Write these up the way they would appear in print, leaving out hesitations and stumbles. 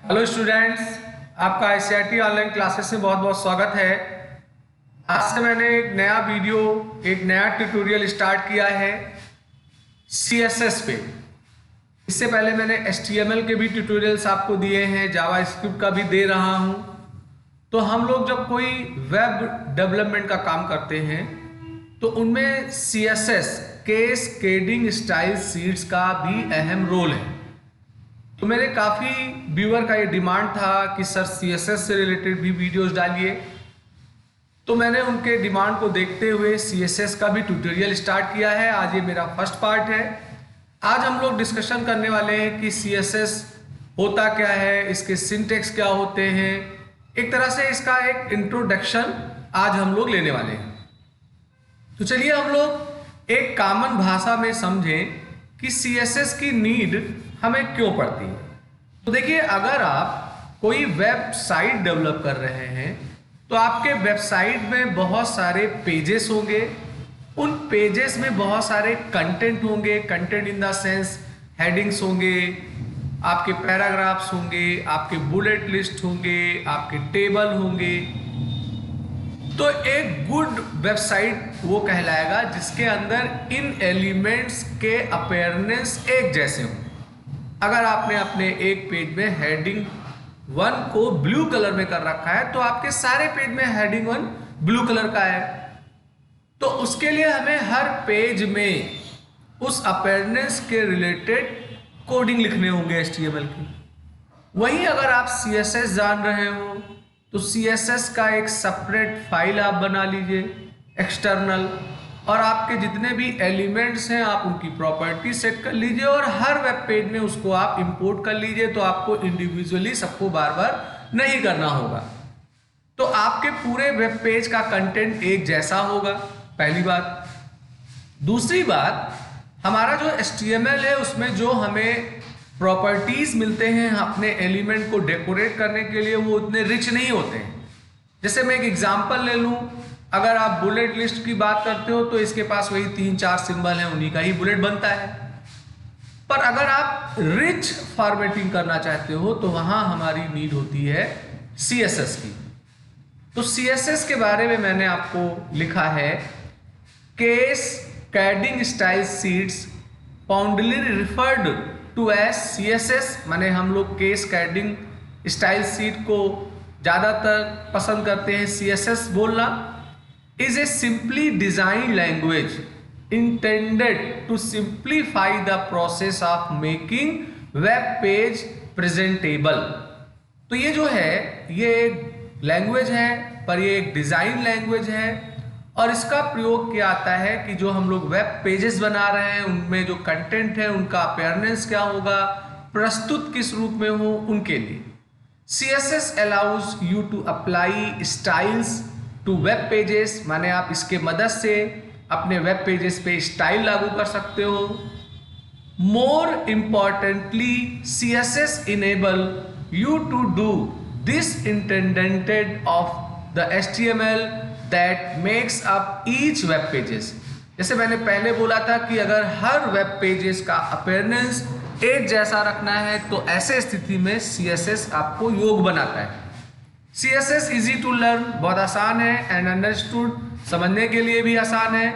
Hello students, आपका ICIT online classes में बहुत बहुत स्वागत है। आज से मैंने एक नया वीडियो, एक नया ट्यूटोरियल स्टार्ट किया है सीएसएस पे। इससे पहले मैंने एचटीएमएल के भी ट्यूटोरियल्स आपको दिए हैं, जावास्क्रिप्ट का भी दे रहा हूं। तो हम लोग जब कोई वेब डेवलपमेंट का काम करते हैं तो उनमें सीएसएस, कैस्केडिंग स्टाइल शीट्स का भी अहम रोल है। तो मेरे काफ़ी व्यूअर का ये डिमांड था कि सर सीएसएस से रिलेटेड भी वीडियोस डालिए, तो मैंने उनके डिमांड को देखते हुए सीएसएस का भी ट्यूटोरियल स्टार्ट किया है। आज ये मेरा फर्स्ट पार्ट है। आज हम लोग डिस्कशन करने वाले हैं कि सीएसएस होता क्या है, इसके सिंटेक्स क्या होते हैं, एक तरह से इसका एक इंट्रोडक्शन आज हम लोग लेने वाले हैं। तो चलिए हम लोग एक कॉमन भाषा में समझें कि सीएसएस की नीड हमें क्यों पड़ती है। तो देखिए, अगर आप कोई वेबसाइट डेवलप कर रहे हैं तो आपके वेबसाइट में बहुत सारे पेजेस होंगे, उन पेजेस में बहुत सारे कंटेंट होंगे। Content in the sense headings होंगे, आपके पैराग्राफ्स होंगे, आपके बुलेट लिस्ट होंगे, आपके टेबल होंगे। तो एक गुड वेबसाइट वो कहलाएगा जिसके अंदर इन एलिमेंट्स के अपीयरेंस एक जैसे हों। अगर आपने अपने एक पेज में हेडिंग 1 को ब्लू कलर में कर रखा है तो आपके सारे पेज में हेडिंग 1 ब्लू कलर का है। तो उसके लिए हमें हर पेज में उस अपीयरेंस के रिलेटेड कोडिंग लिखने होंगे एचटीएमएल की। वहीं अगर आप सीएसएस जान रहे हो तो सीएसएस का एक सेपरेट फाइल आप बना लीजिए एक्सटर्नल, और आपके जितने भी एलिमेंट्स हैं आप उनकी प्रॉपर्टी सेट कर लीजिए और हर वेब पेज में उसको आप इंपोर्ट कर लीजिए। तो आपको इंडिविजुअली सबको बार बार नहीं करना होगा, तो आपके पूरे वेब पेज का कंटेंट एक जैसा होगा, पहली बात। दूसरी बात, हमारा जो HTML है उसमें जो हमें प्रॉपर्टीज मिलते हैं अपने एलिमेंट को डेकोरेट करने के लिए, वो उतने रिच नहीं होते हैं। जैसे मैं एक एग्जांपल ले लूं, अगर आप बुलेट लिस्ट की बात करते हो तो इसके पास वही 3-4 सिंबल हैं, उन्हीं का ही बुलेट बनता है। पर अगर आप रिच फॉर्मेटिंग करना चाहते हो तो वहां हमारी नीड होती है सीएसएस की। तो सीएसएस के बारे में मैंने आपको लिखा है, cascading style sheets fondly referred to as CSS, माने हम लोग कैस्केडिंग स्टाइल शीट को ज्यादातर पसंद करते हैं सीएसएस बोलना, is a simply designed language intended to simplify the process of making web page presentable। तो ये जो है ये एक लैंग्वेज है, पर ये एक डिजाइन लैंग्वेज है, और इसका प्रयोग किया आता है कि जो हम लोग वेब पेजेस बना रहे हैं उनमें जो कंटेंट है उनका अपीयरेंस क्या होगा, प्रस्तुत किस रूप में हो, उनके लिए। CSS allows you to apply styles to web pages, माने आप इसके मदद से अपने वेब पेजेस पे स्टाइल लागू कर सकते हो। More importantly, CSS enable you to do this independent of the HTML that makes up each web pages. जैसे मैंने पहले बोला था कि अगर हर वेब पेजेस का अपीयरेंस एक जैसा रखना है तो ऐसे स्थिति में CSS आपको योग बनाता है। CSS इजी टू लर्न, बहुत आसान है, एंड अंडरस्टूड, समझने के लिए भी आसान है,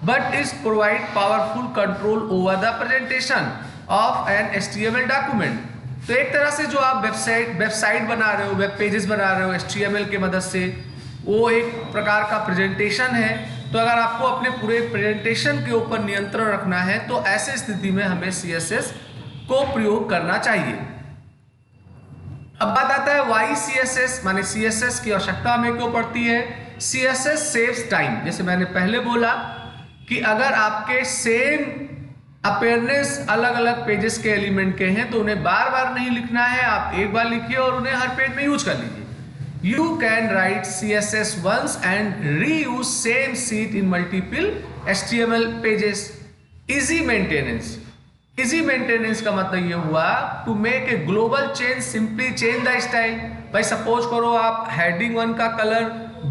but is provide powerful control over the presentation of an HTML document. तो एक तरह से जो आप वेबसाइट बना रहे हो, वेब पेजेस बना रहे हो HTML के मदद से, वो एक प्रकार का प्रेजेंटेशन है। तो अगर आपको अपने पूरे प्रेजेंटेशन के ऊपर नियंत्रण रखना है तो ऐसे स्थिति में हमें CSS को प्रयोग करना चाहिए। अब बात आता है वाई सीएसएस, माने सीएसएस की आवश्यकता हमें क्यों पड़ती है। CSS saves time. जैसे मैंने पहले बोला कि अगर आपके सेम अपीयरेंस अलग अलग पेजेस के एलिमेंट के हैं तो उन्हें बार बार नहीं लिखना है, आप एक बार लिखिए और उन्हें हर पेज में यूज कर लीजिए। You can write CSS once and reuse same sheet in multiple HTML pages. Easy maintenance. Easy maintenance का मतलब ये हुआ to make a global change, simply change the style. भाई सपोज करो आप हेडिंग 1 का कलर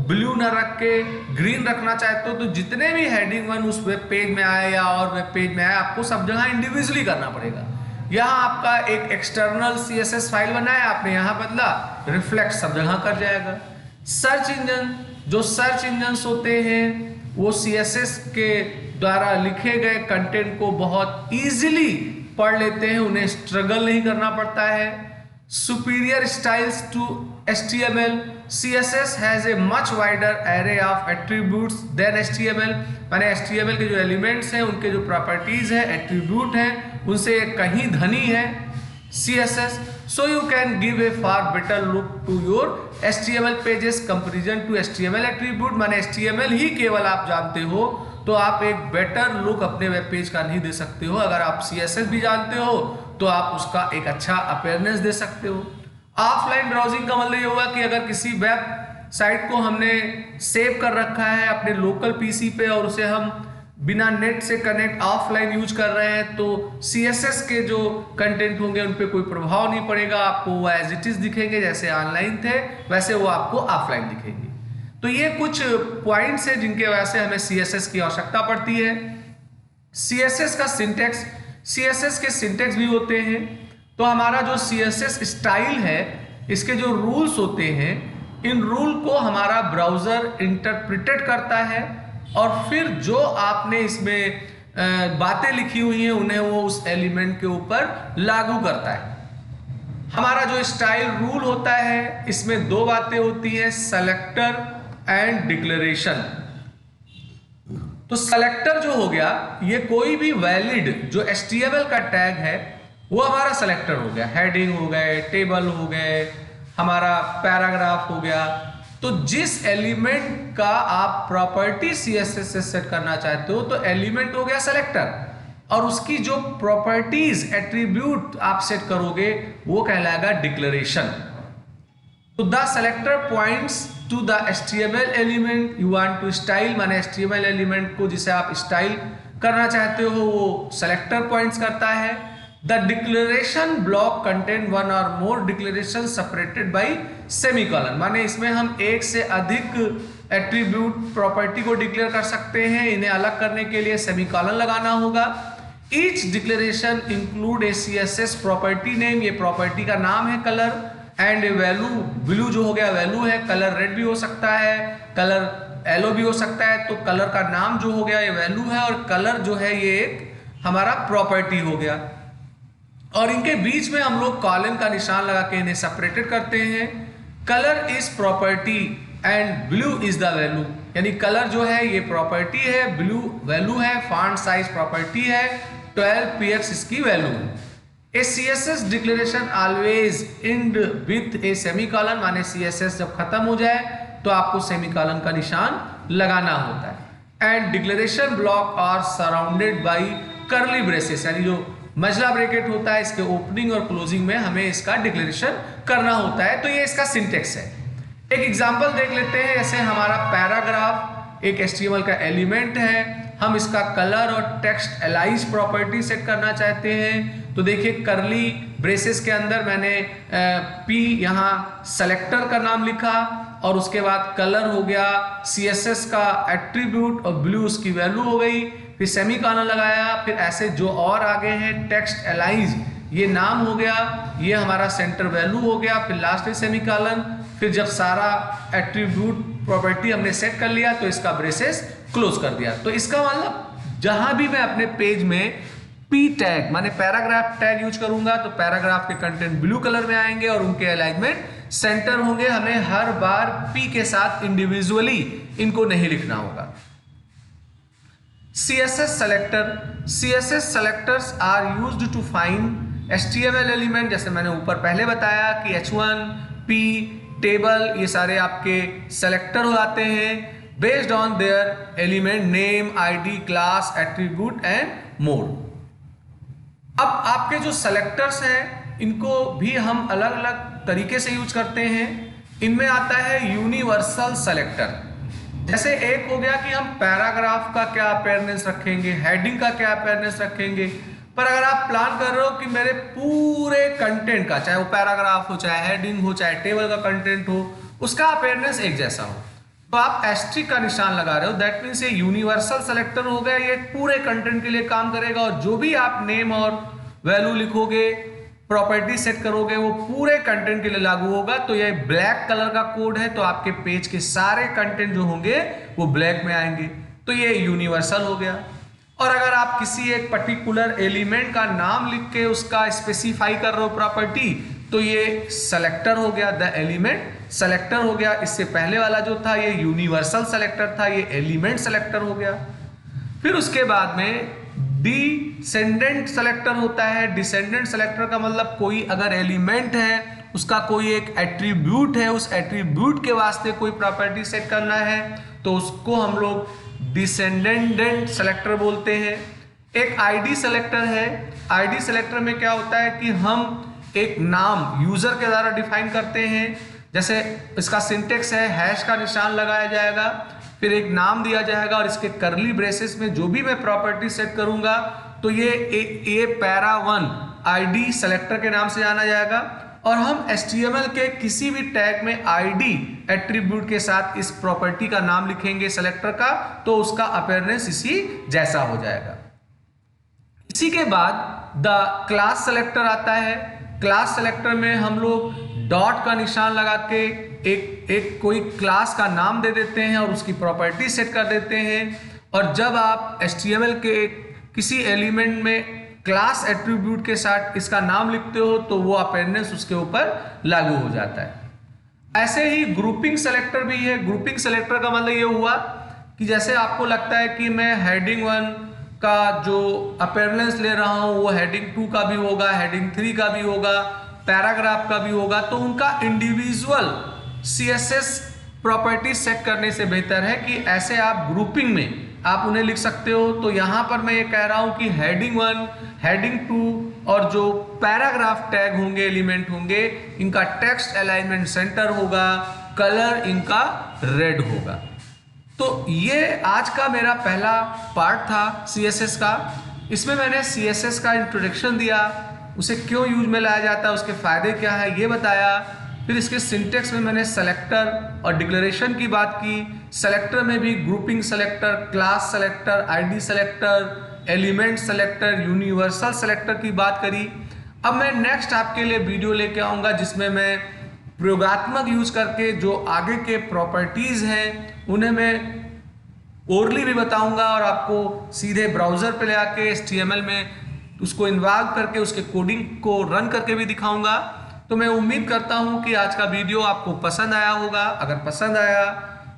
ब्लू ना रख के ग्रीन रखना चाहते हो, तो जितने भी हेडिंग 1 उस वेब पेज में आए या और वेब पेज में आए आपको सब जगह इंडिविजुअली करना पड़ेगा। यहाँ आपका एक एक्सटर्नल CSS फाइल बना है, आपने यहाँ बदला, रिफ्लेक्ट सब जगह कर जाएगा। सर्च इंजन, जो सर्च इंजन्स होते हैं वो CSS के द्वारा लिखे गए कंटेंट को बहुत इजीली पढ़ लेते हैं, उन्हें स्ट्रगल नहीं करना पड़ता है। Superior styles to HTML, CSS has a much wider array of attributes than HTML, माने HTML के जो एलिमेंट्स हैं उनके जो प्रॉपर्टीज है, एट्रीब्यूट हैं, उनसे कहीं धनी है CSS, so you can give a far better look to your HTML pages comparison to HTML attribute, माने HTML ही केवल आप जानते हो तो आप एक बेटर लुक अपने वेब पेज का नहीं दे सकते हो। अगर आप CSS भी जानते हो तो आप उसका एक अच्छा अपेयरनेस दे सकते हो। ऑफलाइन ब्राउजिंग का मतलब ये होगा कि अगर किसी वेब साइट को हमने सेव कर रखा है अपने लोकल पीसी पे और उसे हम बिना नेट से कनेक्ट ऑफलाइन यूज कर रहे हैं तो CSS के जो कंटेंट होंगे उन पे कोई प्रभाव नहीं पड़ेगा, आपको वो एज इट इज दिखेंगे, जैसे ऑनलाइन थे वैसे वो आपको ऑफलाइन दिखेंगे। तो ये कुछ पॉइंट्स हैं जिनके वजह से हमें CSS की आवश्यकता पड़ती है। CSS का सिंटेक्स, CSS के सिंटेक्स भी होते हैं, तो हमारा जो CSS स्टाइल है इसके जो रूल्स होते हैं, इन रूल को हमारा ब्राउजर इंटरप्रिटेट करता है और फिर जो आपने इसमें बातें लिखी हुई हैं उन्हें वो उस एलिमेंट के ऊपर लागू करता है। हमारा जो स्टाइल रूल होता है इसमें दो बातें होती हैं, सेलेक्टर एंड डिक्लेरेशन। तो सेलेक्टर जो हो गया, ये कोई भी वैलिड जो HTML का टैग है वो हमारा सेलेक्टर हो गया, हेडिंग हो गए, टेबल हो गए, हमारा पैराग्राफ हो गया। तो जिस एलिमेंट का आप प्रॉपर्टी CSS से सेट करना चाहते हो तो एलिमेंट हो गया सेलेक्टर, और उसकी जो प्रॉपर्टीज एट्रीब्यूट आप सेट करोगे वो कहलाएगा डिक्लेरेशन। तो the selector points to the HTML element you want to style, माने HTML एलिमेंट को जिसे आप स्टाइल करना चाहते हो वो सेलेक्टर पॉइंट्स करता है। The declaration block content one और मोर डिक्लेरेशन सेपरेटेड बाई सेमीकोलन, माने इसमें हम एक से अधिक एट्रीब्यूट प्रॉपर्टी को डिक्लेयर कर सकते हैं, इन्हें अलग करने के लिए सेमीकोलन लगाना होगा। ईच डिक्लेरेशन इंक्लूड ए CSS प्रॉपर्टी नेम, ये प्रॉपर्टी का नाम है colour, and A value, blue जो हो गया वैल्यू है, कलर रेड भी हो सकता है, कलर येलो भी हो सकता है, तो कलर का नाम जो हो गया ये वैल्यू है और कलर जो है ये एक हमारा प्रॉपर्टी हो गया। और इनके बीच में हम लोग कॉलन का निशान लगा के इन्हें सेपरेटेड करते हैं। Colour is property and blue is the value, यानी कलर जो है ये प्रॉपर्टी है, ब्लू वैल्यू है, फॉन्ट साइज प्रॉपर्टी है, 12 px इसकी वैल्यू है। ए CSS declaration always and with A semicolon, माने CSS जब खत्म हो जाए तो आपको सेमीकोलन का निशान लगाना होता है। And declaration block are surrounded by curly braces, यानी जो मजला ब्रैकेट होता है इसके ओपनिंग और क्लोजिंग में हमें इसका डिक्लेरेशन करना होता है। तो ये इसका सिंटेक्स है। एक एग्जांपल देख लेते हैं, जैसे हमारा पैराग्राफ एक HTML का एलिमेंट है, हम इसका कलर और टेक्स्ट एलाइज प्रॉपर्टी सेट करना चाहते हैं। तो देखिए कर्ली ब्रेसेस के अंदर मैंने P यहाँ सेलेक्टर का नाम लिखा और उसके बाद कलर हो गया CSS का एट्रीब्यूट और ब्लू उसकी वैल्यू हो गई, फिर सेमीकोलन लगाया, फिर ऐसे जो और आगे हैं टेक्स्ट एलाइज ये नाम हो गया, ये हमारा सेंटर वैल्यू हो गया, फिर लास्ट में सेमीकोलन, फिर जब सारा एट्रीब्यूट प्रॉपर्टी हमने सेट कर लिया तो इसका ब्रेसेस क्लोज कर दिया। तो इसका मतलब जहां भी मैं अपने पेज में P टैग माने पैराग्राफ टैग यूज करूंगा तो पैराग्राफ के कंटेंट ब्लू कलर में आएंगे और उनके अलाइनमेंट सेंटर होंगे। हमें हर बार P के साथ इंडिविजुअली इनको नहीं लिखना होगा। CSS selector, CSS selectors are used to find HTML element, जैसे मैंने ऊपर पहले बताया कि H1, P, टेबल ये सारे आपके सेलेक्टर हो जाते हैं based on their element name, ID, class, attribute and mode. अब आपके जो सेलेक्टर्स हैं इनको भी हम अलग अलग तरीके से यूज करते हैं। इनमें आता है यूनिवर्सल सेलेक्टर, जैसे एक हो गया कि हम पैराग्राफ का क्या अपेयरनेस रखेंगे, हेडिंग का क्या अपेयरनेस रखेंगे, पर अगर आप प्लान कर रहे हो कि मेरे पूरे कंटेंट का, चाहे वो पैराग्राफ हो, चाहे हेडिंग हो, चाहे टेबल का कंटेंट हो, उसका अपेयरनेस एक जैसा हो, तो आप एस्ट्रिक का निशान लगा रहे हो, दैट मीन्स ये यूनिवर्सल सेलेक्टर हो गया, ये पूरे कंटेंट के लिए काम करेगा और जो भी आप नेम और वैल्यू लिखोगे, प्रॉपर्टी सेट करोगे, वो पूरे कंटेंट के लिए लागू होगा। तो ये ब्लैक कलर का कोड है, तो आपके पेज के सारे कंटेंट जो होंगे वो ब्लैक में आएंगे। तो ये यूनिवर्सल हो गया। और अगर आप किसी एक पर्टिकुलर एलिमेंट का नाम लिख के उसका स्पेसिफाई कर रहे हो प्रॉपर्टी, तो ये सेलेक्टर हो गया, द एलिमेंट सेलेक्टर हो गया। इससे पहले वाला जो था ये यूनिवर्सल सेलेक्टर था, ये एलिमेंट सेलेक्टर हो गया। फिर उसके बाद में डिसेंडेंट सेलेक्टर होता है। डिसेंडेंट सेलेक्टर का मतलब कोई अगर एलिमेंट है, उसका कोई एक एट्रीब्यूट है, उस एट्रीब्यूट के वास्ते कोई प्रॉपर्टी सेट करना है, तो उसको हम लोग डिसेंडेंट सेलेक्टर बोलते हैं। एक आईडी सेलेक्टर है। आईडी सेलेक्टर में क्या होता है कि हम एक नाम यूजर के द्वारा डिफाइन करते हैं। जैसे इसका सिंटेक्स है, हैश का निशान लगाया जाएगा, फिर एक नाम दिया जाएगा और इसके करली ब्रेसेस में जो भी मैं प्रॉपर्टी सेट करूंगा, तो ये पैरा 1 आईडी सेलेक्टर के नाम से जाना जाएगा। और हम HTML के किसी भी टैग में आईडी एट्रीब्यूट के साथ इस प्रॉपर्टी का नाम लिखेंगे सेलेक्टर का, तो उसका अपीयरेंस इसी जैसा हो जाएगा। इसी के बाद द क्लास सेलेक्टर आता है। क्लास सेलेक्टर में हम लोग डॉट का निशान लगा के एक कोई क्लास का नाम दे देते हैं और उसकी प्रॉपर्टी सेट कर देते हैं। और जब आप HTML के किसी एलिमेंट में क्लास एट्रीब्यूट के साथ इसका नाम लिखते हो, तो वो अपीयरेंस उसके ऊपर लागू हो जाता है। ऐसे ही ग्रुपिंग सेलेक्टर भी है। ग्रुपिंग सेलेक्टर का मतलब ये हुआ कि जैसे आपको लगता है कि मैं हेडिंग 1 का जो अपीयरेंस ले रहा हूं वो हेडिंग 2 का भी होगा, हेडिंग 3 का भी होगा, पैराग्राफ का भी होगा, तो उनका इंडिविजुअल CSS प्रॉपर्टी सेट करने से बेहतर है कि ऐसे आप ग्रुपिंग में आप उन्हें लिख सकते हो। तो यहां पर मैं ये कह रहा हूं कि हेडिंग 1, हेडिंग 2 और जो पैराग्राफ टैग होंगे, एलिमेंट होंगे, इनका टेक्स्ट अलाइनमेंट सेंटर होगा, कलर इनका रेड होगा। तो ये आज का मेरा पहला पार्ट था CSS का। इसमें मैंने CSS का इंट्रोडक्शन दिया, उसे क्यों यूज में लाया जाता है, उसके फायदे क्या है ये बताया। फिर इसके सिंटेक्स में मैंने सेलेक्टर और डिक्लेरेशन की बात की। सेलेक्टर में भी grouping selector, class selector, ID selector, element selector, universal selector की बात करी। अब मैं नेक्स्ट आपके लिए वीडियो लेके आऊँगा जिसमें मैं प्रयोगात्मक यूज करके जो आगे के प्रॉपर्टीज़ हैं उन्हें मैं ओरली भी बताऊंगा और आपको सीधे ब्राउज़र पे ले आके HTML में उसको इन्वॉल्व करके उसके कोडिंग को रन करके भी दिखाऊंगा। तो मैं उम्मीद करता हूं कि आज का वीडियो आपको पसंद आया होगा। अगर पसंद आया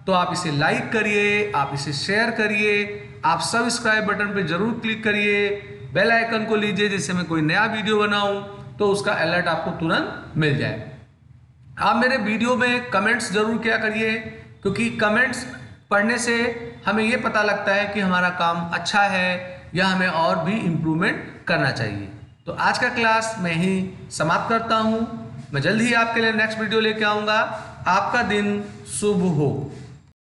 तो आप इसे लाइक करिए, आप इसे शेयर करिए, आप सब्सक्राइब बटन पे जरूर क्लिक करिए, बेल आइकन को लीजिए जिससे मैं कोई नया वीडियो बनाऊं तो उसका अलर्ट आपको तुरंत मिल जाए। आप मेरे वीडियो में कमेंट्स जरूर किया करिए, क्योंकि कमेंट्स पढ़ने से हमें ये पता लगता है कि हमारा काम अच्छा है या हमें और भी इम्प्रूवमेंट करना चाहिए। तो आज का क्लास मैं ही समाप्त करता हूँ। मैं जल्द ही आपके लिए नेक्स्ट वीडियो लेके आऊँगा। आपका दिन शुभ हो।